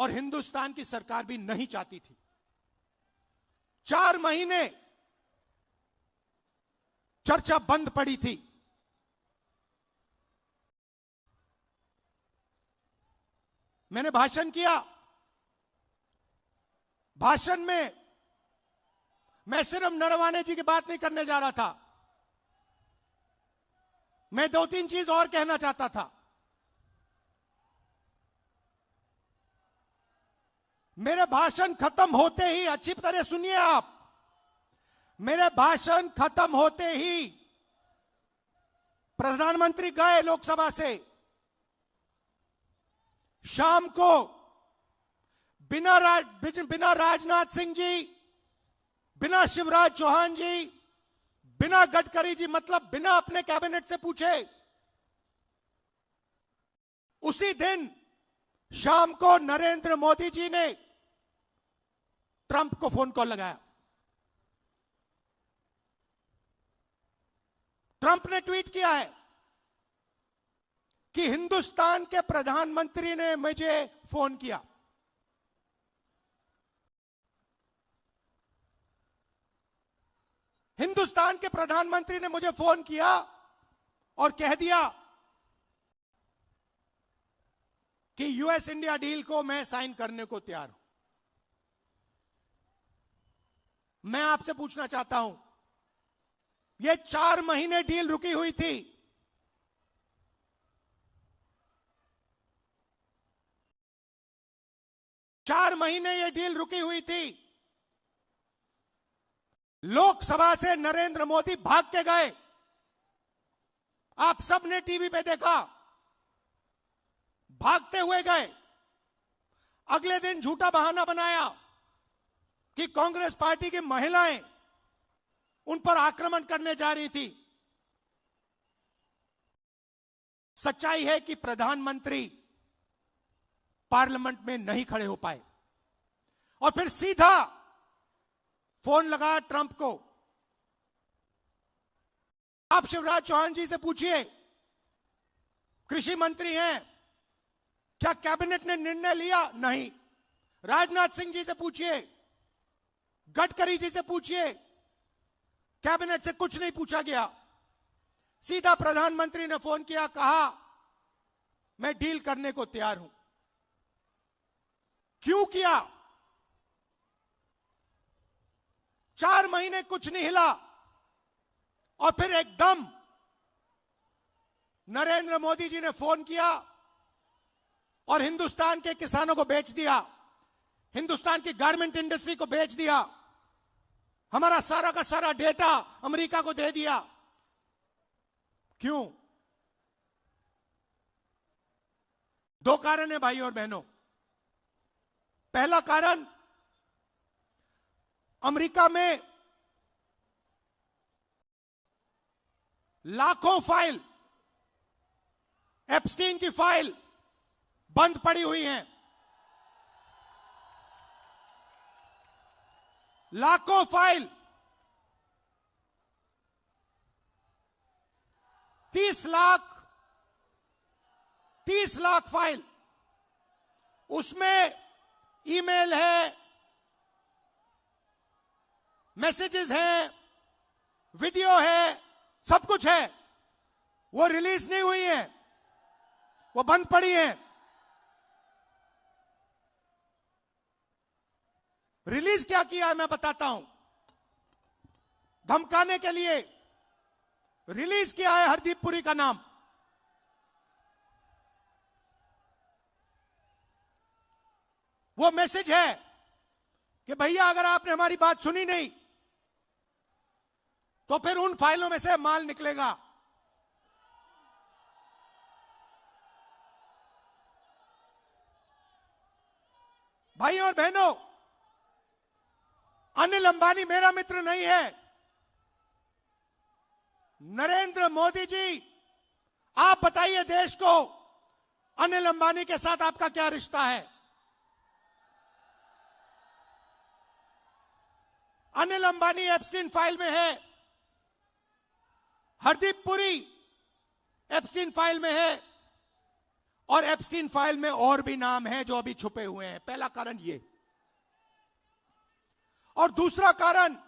और हिंदुस्तान की सरकार भी नहीं चाहती थी। 4 महीने चर्चा बंद पड़ी थी। मैंने भाषण किया। भाषण में मैं सिर्फ नरवाने जी की बात नहीं करने जा रहा था, मैं 2-3 चीज और कहना चाहता था। मेरे भाषण खत्म होते ही, अच्छी तरह सुनिए आप, मेरे भाषण खत्म होते ही प्रधानमंत्री गए लोकसभा से। शाम को बिना राजनाथ सिंह जी, बिना शिवराज चौहान जी, बिना गडकरी जी, मतलब बिना अपने कैबिनेट से पूछे, उसी दिन शाम को नरेंद्र मोदी जी ने ट्रंप को फोन कॉल लगाया। ट्रंप ने ट्वीट किया है कि हिंदुस्तान के प्रधानमंत्री ने मुझे फोन किया। हिंदुस्तान के प्रधानमंत्री ने मुझे फोन किया और कह दिया कि यूएस इंडिया डील को मैं साइन करने को तैयार हूं। मैं आपसे पूछना चाहता हूं, यह 4 महीने डील रुकी हुई थी। चार महीने यह डील रुकी हुई थी। लोकसभा से नरेंद्र मोदी भाग के गए। आप सबने टीवी पे देखा, भागते हुए गए। अगले दिन झूठा बहाना बनाया कि कांग्रेस पार्टी की महिलाएं उन पर आक्रमण करने जा रही थी। सच्चाई है कि प्रधानमंत्री पार्लियामेंट में नहीं खड़े हो पाए और फिर सीधा फोन लगा ट्रंप को। आप शिवराज चौहान जी से पूछिए, कृषि मंत्री हैं, क्या कैबिनेट ने निर्णय लिया? नहीं। राजनाथ सिंह जी से पूछिए, गडकरी जी से पूछिए, कैबिनेट से कुछ नहीं पूछा गया। सीधा प्रधानमंत्री ने फोन किया, कहा मैं डील करने को तैयार हूं। क्यों किया? 4 महीने कुछ नहीं हिला और फिर एकदम नरेंद्र मोदी जी ने फोन किया और हिंदुस्तान के किसानों को बेच दिया, हिंदुस्तान की गारमेंट इंडस्ट्री को बेच दिया, हमारा सारा का सारा डेटा अमेरिका को दे दिया। क्यों? 2 कारण है भाई और बहनों। पहला कारण, अमेरिका में लाखों फाइल, एप्स्टीन की फाइल बंद पड़ी हुई हैं। लाखों फाइल, 30 लाख फाइल, उसमें ईमेल है, मैसेजेस हैं, वीडियो है, सब कुछ है। वो रिलीज नहीं हुई है, वो बंद पड़ी है। रिलीज क्या किया है मैं बताता हूं। धमकाने के लिए रिलीज किया है हरदीप पुरी का नाम। वो मैसेज है कि भैया अगर आपने हमारी बात सुनी नहीं तो फिर उन फाइलों में से माल निकलेगा। भाई और बहनों, अनिल अंबानी मेरा मित्र नहीं है। नरेंद्र मोदी जी, आप बताइए देश को, अनिल अंबानी के साथ आपका क्या रिश्ता है? अनिल अंबानी एप्स्टीन फाइल में है, हरदीप पुरी एप्स्टीन फाइल में है और एप्स्टीन फाइल में और भी नाम हैं जो अभी छुपे हुए हैं। पहला कारण ये। और दूसरा कारण